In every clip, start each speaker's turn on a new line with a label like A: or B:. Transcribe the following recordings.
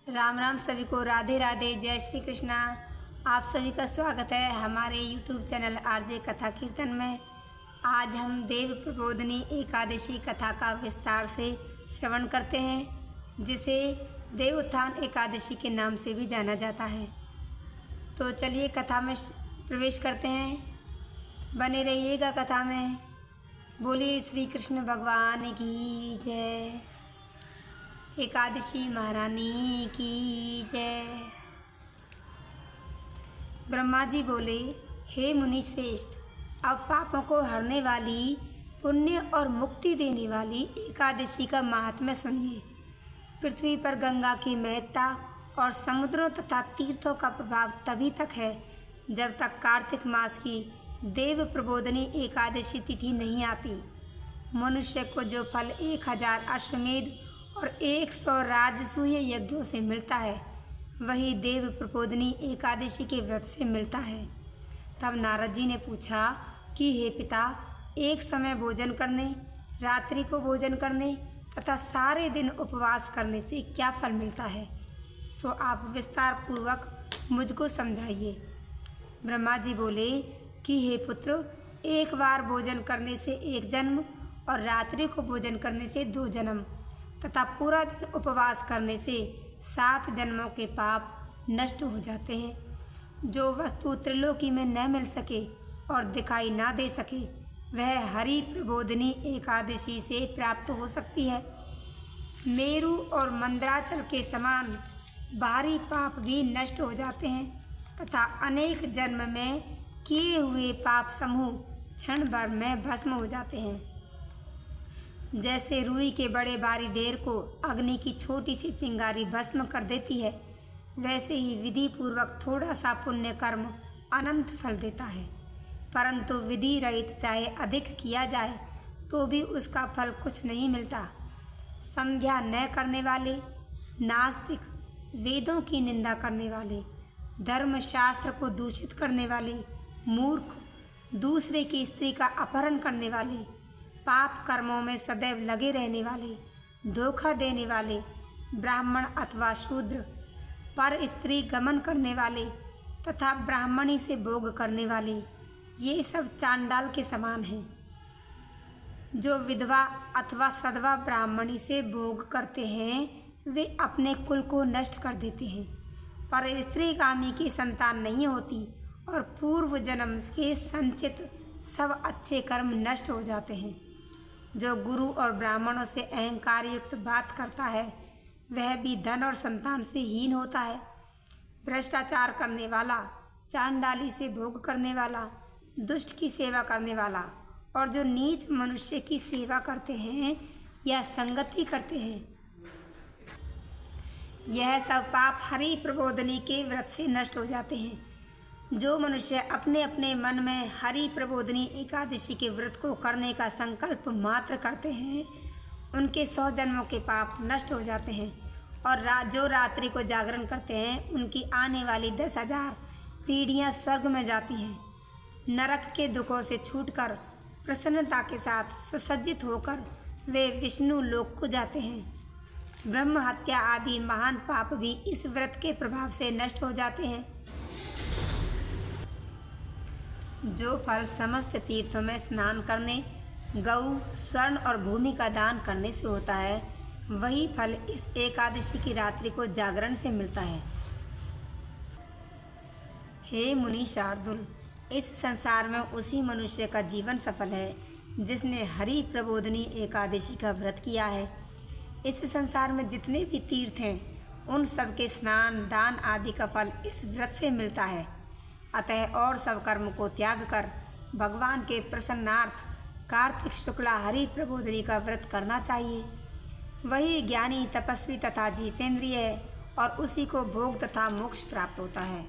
A: राम राम सभी को, राधे राधे, जय श्री कृष्णा। आप सभी का स्वागत है हमारे YouTube चैनल आरजे कथा कीर्तन में। आज हम देव प्रबोधिनी एकादशी कथा का विस्तार से श्रवण करते हैं, जिसे देव उत्थान एकादशी के नाम से भी जाना जाता है। तो चलिए कथा में प्रवेश करते हैं, बने रहिएगा कथा में। बोलिए श्री कृष्ण भगवान की जय, एकादशी महारानी की जय। ब्रह्मा जी बोले, हे मुनि श्रेष्ठ, अब पापों को हरने वाली, पुण्य और मुक्ति देने वाली एकादशी का महात्म्य सुनिए। पृथ्वी पर गंगा की महत्ता और समुद्रों तथा तीर्थों का प्रभाव तभी तक है जब तक कार्तिक मास की देव प्रबोधिनी एकादशी तिथि नहीं आती। मनुष्य को जो फल 1000 अश्वमेध और 100 राजसूय यज्ञों से मिलता है, वही देव प्रबोधिनी एकादशी के व्रत से मिलता है। तब नारद जी ने पूछा कि हे पिता, एक समय भोजन करने, रात्रि को भोजन करने तथा सारे दिन उपवास करने से क्या फल मिलता है, सो आप विस्तार पूर्वक मुझको समझाइए। ब्रह्मा जी बोले कि हे पुत्र, एक बार भोजन करने से 1 जन्म और रात्रि को भोजन करने से 2 जन्म तथा पूरा दिन उपवास करने से 7 जन्मों के पाप नष्ट हो जाते हैं। जो वस्तु त्रिलोकी में न मिल सके और दिखाई ना दे सके, वह हरि प्रबोधिनी एकादशी से प्राप्त हो सकती है। मेरु और मंदराचल के समान बाहरी पाप भी नष्ट हो जाते हैं तथा अनेक जन्म में किए हुए पाप समूह क्षण भर में भस्म हो जाते हैं। जैसे रुई के बड़े भारी ढेर को अग्नि की छोटी सी चिंगारी भस्म कर देती है, वैसे ही विधि पूर्वक थोड़ा सा पुण्य कर्म अनंत फल देता है। परंतु विधि रहित चाहे अधिक किया जाए तो भी उसका फल कुछ नहीं मिलता। संध्या न करने वाले, नास्तिक, वेदों की निंदा करने वाले, धर्मशास्त्र को दूषित करने वाले, मूर्ख, दूसरे की स्त्री का अपहरण करने वाले, पाप कर्मों में सदैव लगे रहने वाले, धोखा देने वाले, ब्राह्मण अथवा शूद्र, पर स्त्री गमन करने वाले तथा ब्राह्मणी से भोग करने वाले, ये सब चांडाल के समान हैं। जो विधवा अथवा सधवा ब्राह्मणी से भोग करते हैं, वे अपने कुल को नष्ट कर देते हैं। पर स्त्रीगामी की संतान नहीं होती और पूर्व जन्म के संचित सब अच्छे कर्म नष्ट हो जाते हैं। जो गुरु और ब्राह्मणों से अहंकार युक्त बात करता है, वह भी धन और संतान से हीन होता है। भ्रष्टाचार करने वाला, चांडाली से भोग करने वाला, दुष्ट की सेवा करने वाला और जो नीच मनुष्य की सेवा करते हैं या संगति करते हैं, यह सब पाप हरि प्रबोधिनी के व्रत से नष्ट हो जाते हैं। जो मनुष्य अपने अपने मन में हरि प्रबोधिनी एकादशी के व्रत को करने का संकल्प मात्र करते हैं, उनके 100 जन्मों के पाप नष्ट हो जाते हैं। और जो रात्रि को जागरण करते हैं, उनकी आने वाली 10,000 पीढ़ियाँ स्वर्ग में जाती हैं। नरक के दुखों से छूटकर प्रसन्नता के साथ सुसज्जित होकर वे विष्णु लोक को जाते हैं। ब्रह्म हत्या आदि महान पाप भी इस व्रत के प्रभाव से नष्ट हो जाते हैं। जो फल समस्त तीर्थों में स्नान करने, गऊ, स्वर्ण और भूमि का दान करने से होता है, वही फल इस एकादशी की रात्रि को जागरण से मिलता है। हे मुनि शार्दुल, इस संसार में उसी मनुष्य का जीवन सफल है जिसने हरि प्रबोधिनी एकादशी का व्रत किया है। इस संसार में जितने भी तीर्थ हैं, उन सब के स्नान, दान आदि का फल इस व्रत से मिलता है। अतः और सब कर्म को त्याग कर भगवान के प्रसन्नार्थ कार्तिक शुक्ला हरि प्रबोधिनी का व्रत करना चाहिए। वही ज्ञानी, तपस्वी तथा जितेंद्रिय है और उसी को भोग तथा मोक्ष प्राप्त होता है।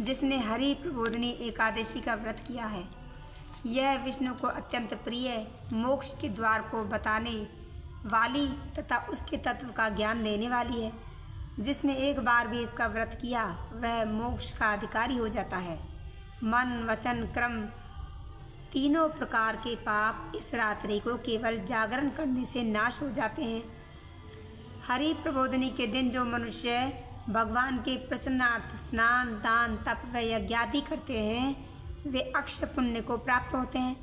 A: जिसने हरि प्रबोधिनी एकादशी का व्रत किया है, यह विष्णु को अत्यंत प्रिय, मोक्ष के द्वार को बताने वाली तथा उसके तत्व का ज्ञान देने वाली है। जिसने एक बार भी इसका व्रत किया, वह मोक्ष का अधिकारी हो जाता है। मन, वचन, कर्म तीनों प्रकार के पाप इस रात्रि को केवल जागरण करने से नाश हो जाते हैं। हरि प्रबोधनी के दिन जो मनुष्य भगवान के प्रसन्नार्थ स्नान, दान, तप व यज्ञादि करते हैं वे अक्षय पुण्य को प्राप्त होते हैं।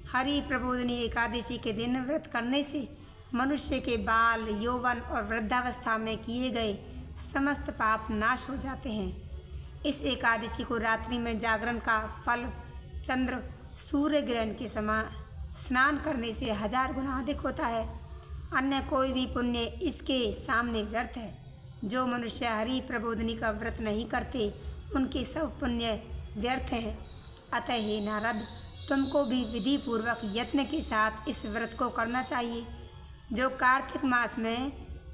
A: हरि प्रबोधनी एकादशी के दिन व्रत करने से मनुष्य के बाल, यौवन और वृद्धावस्था में किए गए समस्त पाप नाश हो जाते हैं। इस एकादशी को रात्रि में जागरण का फल चंद्र सूर्य ग्रहण के समान स्नान करने से 1000 गुना अधिक होता है। अन्य कोई भी पुण्य इसके सामने व्यर्थ है। जो मनुष्य हरि प्रबोधनी का व्रत नहीं करते उनके सब पुण्य व्यर्थ हैं। अतः हे नारद, तुमको भी विधि पूर्वक यत्न के साथ इस व्रत को करना चाहिए। जो कार्तिक मास में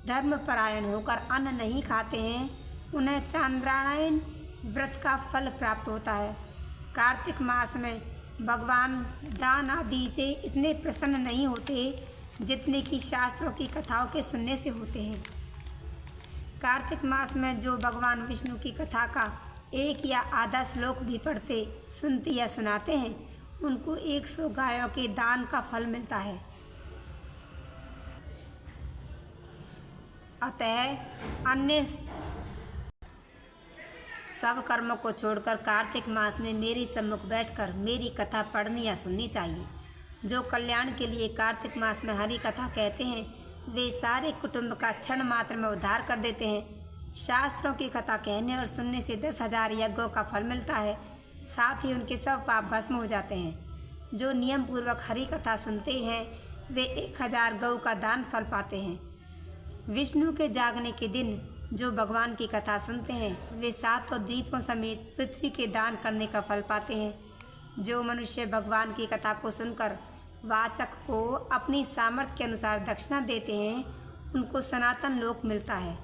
A: धर्मपरायण होकर अन्न नहीं खाते हैं उन्हें चांद्रायण व्रत का फल प्राप्त होता है। कार्तिक मास में भगवान दान आदि से इतने प्रसन्न नहीं होते जितने कि शास्त्रों की कथाओं के सुनने से होते हैं। कार्तिक मास में जो भगवान विष्णु की कथा का एक या आधा श्लोक भी पढ़ते, सुनते या सुनाते हैं उनको 100 गायों के दान का फल मिलता है। अतः अन्य सब कर्मों को छोड़कर कार्तिक मास में मेरे सम्मुख बैठकर मेरी कथा पढ़नी या सुननी चाहिए। जो कल्याण के लिए कार्तिक मास में हरि कथा कहते हैं वे सारे कुटुंब का क्षण मात्र में उद्धार कर देते हैं। शास्त्रों की कथा कहने और सुनने से 10,000 यज्ञों का फल मिलता है, साथ ही उनके सब पाप भस्म हो जाते हैं। जो नियम पूर्वक हरि कथा सुनते हैं वे 1000 गौ का दान फल पाते हैं। विष्णु के जागने के दिन जो भगवान की कथा सुनते हैं वे 7 द्वीपों समेत पृथ्वी के दान करने का फल पाते हैं। जो मनुष्य भगवान की कथा को सुनकर वाचक को अपनी सामर्थ्य के अनुसार दक्षिणा देते हैं उनको सनातन लोक मिलता है।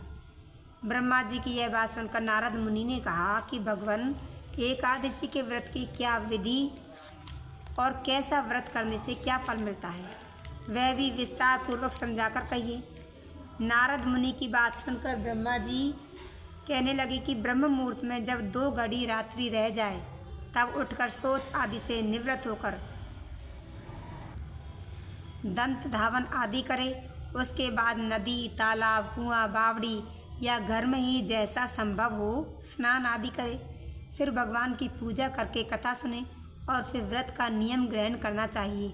A: ब्रह्मा जी की यह बात सुनकर नारद मुनि ने कहा कि भगवान, एकादशी के व्रत की क्या विधि और कैसा व्रत करने से क्या फल मिलता है, वह भी विस्तार पूर्वक समझाकर कहिए। नारद मुनि की बात सुनकर ब्रह्मा जी कहने लगे कि ब्रह्म मुहूर्त में जब 2 घड़ी रात्रि रह जाए तब उठकर शौच आदि से निवृत्त होकर दंत धावन आदि करे। उसके बाद नदी, तालाब, कुआं, बावड़ी या घर में ही जैसा संभव हो स्नान आदि करे। फिर भगवान की पूजा करके कथा सुने और फिर व्रत का नियम ग्रहण करना चाहिए।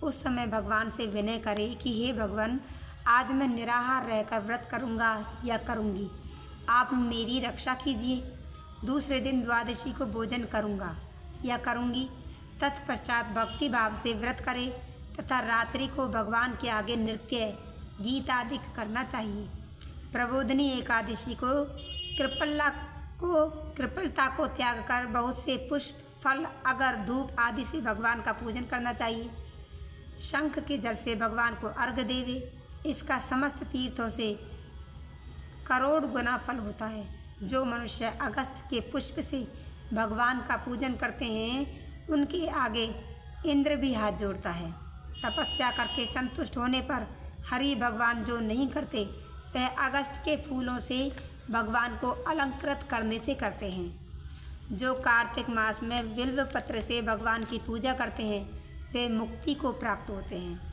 A: उस समय भगवान से विनय करे कि हे भगवान, आज मैं निराहार रहकर व्रत करूँगा या करूँगी, आप मेरी रक्षा कीजिए। दूसरे दिन द्वादशी को भोजन करूँगा या करूँगी। तत्पश्चात भक्ति भाव से व्रत करे तथा रात्रि को भगवान के आगे नृत्य, गीत आदि करना चाहिए। प्रबोधनी एकादशी को कृपलता को त्याग कर बहुत से पुष्प, फल, अगर, धूप आदि से भगवान का पूजन करना चाहिए। शंख के जल से भगवान को अर्घ्य देवे। इसका समस्त तीर्थों से करोड़ गुना फल होता है। जो मनुष्य अगस्त के पुष्प से भगवान का पूजन करते हैं उनके आगे इंद्र भी हाथ जोड़ता है। तपस्या करके संतुष्ट होने पर हरि भगवान जो नहीं करते वह अगस्त के फूलों से भगवान को अलंकृत करने से करते हैं। जो कार्तिक मास में बिल्व पत्र से भगवान की पूजा करते हैं वे मुक्ति को प्राप्त होते हैं।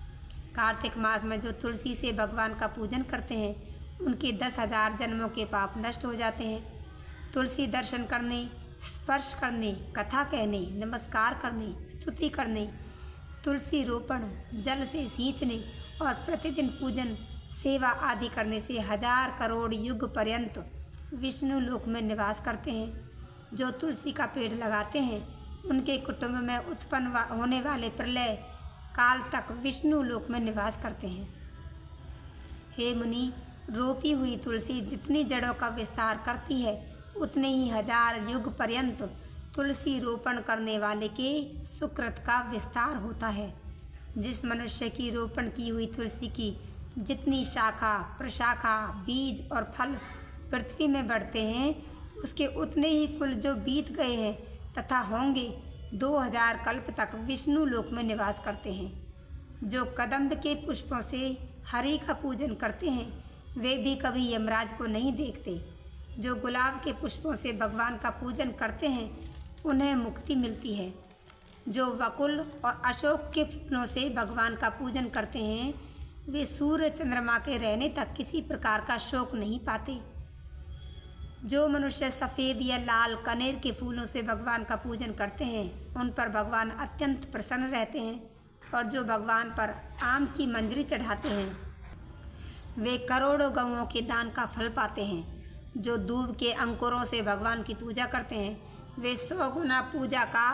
A: कार्तिक मास में जो तुलसी से भगवान का पूजन करते हैं उनके 10,000 जन्मों के पाप नष्ट हो जाते हैं। तुलसी दर्शन करने, स्पर्श करने, कथा कहने, नमस्कार करने, स्तुति करने, तुलसी रोपण, जल से सींचने और प्रतिदिन पूजन, सेवा आदि करने से 1000 करोड़ युग पर्यंत विष्णु लोक में निवास करते हैं। जो तुलसी का पेड़ लगाते हैं उनके कुटुंब में उत्पन्न होने वाले प्रलय काल तक विष्णु लोक में निवास करते हैं। हे मुनि, रोपी हुई तुलसी जितनी जड़ों का विस्तार करती है उतने ही 1000 युग पर्यंत तुलसी रोपण करने वाले के सुकृत का विस्तार होता है। जिस मनुष्य की रोपण की हुई तुलसी की जितनी शाखा, प्रशाखा, बीज और फल पृथ्वी में बढ़ते हैं उसके उतने ही कुल जो बीत गए हैं तथा होंगे 2000 कल्प तक विष्णु लोक में निवास करते हैं। जो कदम्ब के पुष्पों से हरि का पूजन करते हैं वे भी कभी यमराज को नहीं देखते। जो गुलाब के पुष्पों से भगवान का पूजन करते हैं उन्हें मुक्ति मिलती है। जो वकुल और अशोक के फूलों से भगवान का पूजन करते हैं वे सूर्य चंद्रमा के रहने तक किसी प्रकार का शोक नहीं पाते। जो मनुष्य सफ़ेद या लाल कनेर के फूलों से भगवान का पूजन करते हैं उन पर भगवान अत्यंत प्रसन्न रहते हैं, और जो भगवान पर आम की मंजरी चढ़ाते हैं वे करोड़ों गौओं के दान का फल पाते हैं। जो दूब के अंकुरों से भगवान की पूजा करते हैं वे 100 गुना पूजा का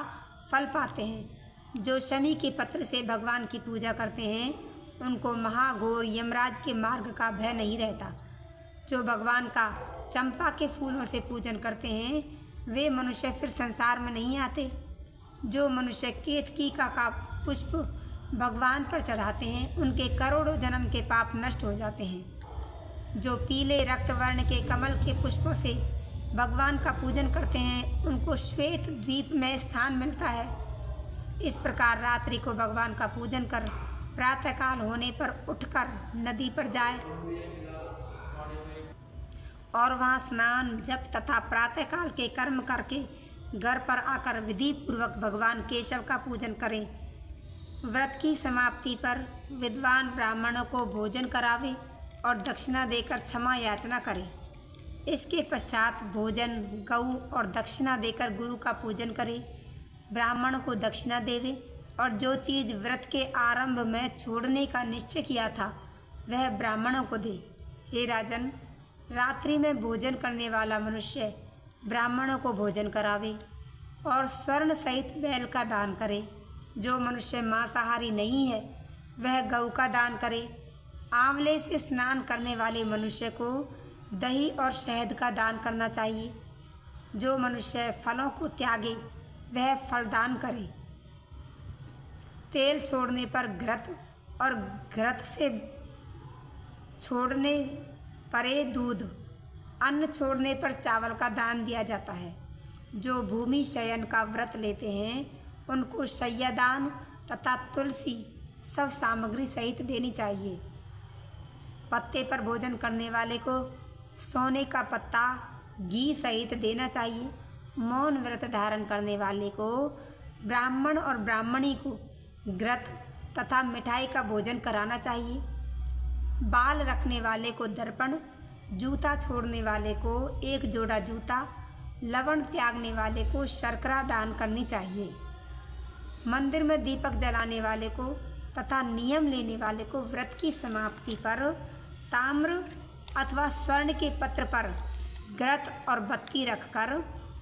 A: फल पाते हैं। जो शमी के पत्र से भगवान की पूजा करते हैं उनको महाघोर यमराज के मार्ग का भय नहीं रहता। जो भगवान का चंपा के फूलों से पूजन करते हैं वे मनुष्य फिर संसार में नहीं आते। जो मनुष्य केतकी का पुष्प भगवान पर चढ़ाते हैं उनके करोड़ों जन्म के पाप नष्ट हो जाते हैं। जो पीले रक्त वर्ण के कमल के पुष्पों से भगवान का पूजन करते हैं उनको श्वेत द्वीप में स्थान मिलता है। इस प्रकार रात्रि को भगवान का पूजन कर प्रातःकाल होने पर उठकर नदी पर जाए और वहाँ स्नान जप तथा प्रातःकाल के कर्म करके घर पर आकर विधि पूर्वक भगवान केशव का पूजन करें। व्रत की समाप्ति पर विद्वान ब्राह्मणों को भोजन करावे और दक्षिणा देकर क्षमा याचना करे। इसके पश्चात भोजन गऊ और दक्षिणा देकर गुरु का पूजन करे। ब्राह्मण को दक्षिणा देवे और जो चीज़ व्रत के आरंभ में छोड़ने का निश्चय किया था वह ब्राह्मणों को दे। हे राजन, रात्रि में भोजन करने वाला मनुष्य ब्राह्मणों को भोजन करावे और स्वर्ण सहित बैल का दान करे। जो मनुष्य मांसाहारी नहीं है वह गऊ का दान करे। आंवले से स्नान करने वाले मनुष्य को दही और शहद का दान करना चाहिए। जो मनुष्य फलों को त्यागे वह फलदान करे। तेल छोड़ने पर घृत और घृत से छोड़ने पर दूध, अन्न छोड़ने पर चावल का दान दिया जाता है। जो भूमि शयन का व्रत लेते हैं उनको शय्यादान तथा तुलसी सब सामग्री सहित देनी चाहिए। पत्ते पर भोजन करने वाले को सोने का पत्ता घी सहित देना चाहिए। मौन व्रत धारण करने वाले को ब्राह्मण और ब्राह्मणी को घृत तथा मिठाई का भोजन कराना चाहिए। बाल रखने वाले को दर्पण, जूता छोड़ने वाले को एक जोड़ा जूता, लवण त्यागने वाले को शर्करा दान करनी चाहिए। मंदिर में दीपक जलाने वाले को तथा नियम लेने वाले को व्रत की समाप्ति पर ताम्र अथवा स्वर्ण के पत्र पर घृत और बत्ती रखकर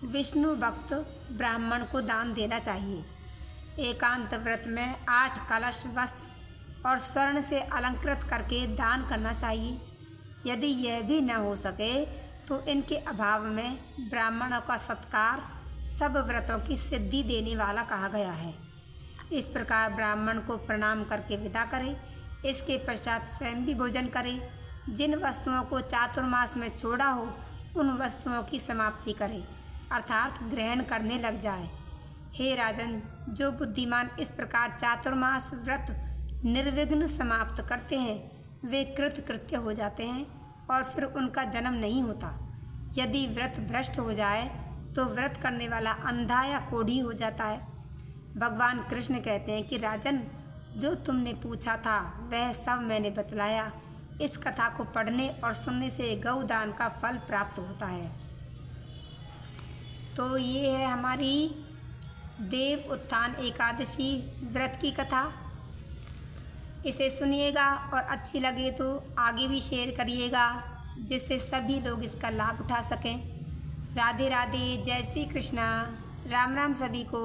A: विष्णु भक्त ब्राह्मण को दान देना चाहिए। एकांत व्रत में 8 कलश वस्त्र और स्वर्ण से अलंकृत करके दान करना चाहिए। यदि यह भी न हो सके तो इनके अभाव में ब्राह्मणों का सत्कार सब व्रतों की सिद्धि देने वाला कहा गया है। इस प्रकार ब्राह्मण को प्रणाम करके विदा करें। इसके पश्चात स्वयं भी भोजन करें। जिन वस्तुओं को चातुर्मास में छोड़ा हो उन वस्तुओं की समाप्ति करें, अर्थात ग्रहण करने लग जाए। हे राजन, जो बुद्धिमान इस प्रकार चातुर्मास व्रत निर्विघ्न समाप्त करते हैं वे कृतकृत्य हो जाते हैं और फिर उनका जन्म नहीं होता। यदि व्रत भ्रष्ट हो जाए तो व्रत करने वाला अंधा या कोढ़ी हो जाता है। भगवान कृष्ण कहते हैं कि राजन, जो तुमने पूछा था वह सब मैंने बतलाया। इस कथा को पढ़ने और सुनने से गौदान का फल प्राप्त होता है। तो ये है हमारी देव उत्थान एकादशी व्रत की कथा। इसे सुनिएगा और अच्छी लगे तो आगे भी शेयर करिएगा जिससे सभी लोग इसका लाभ उठा सकें। राधे राधे, जय श्री कृष्णा, राम राम सभी को।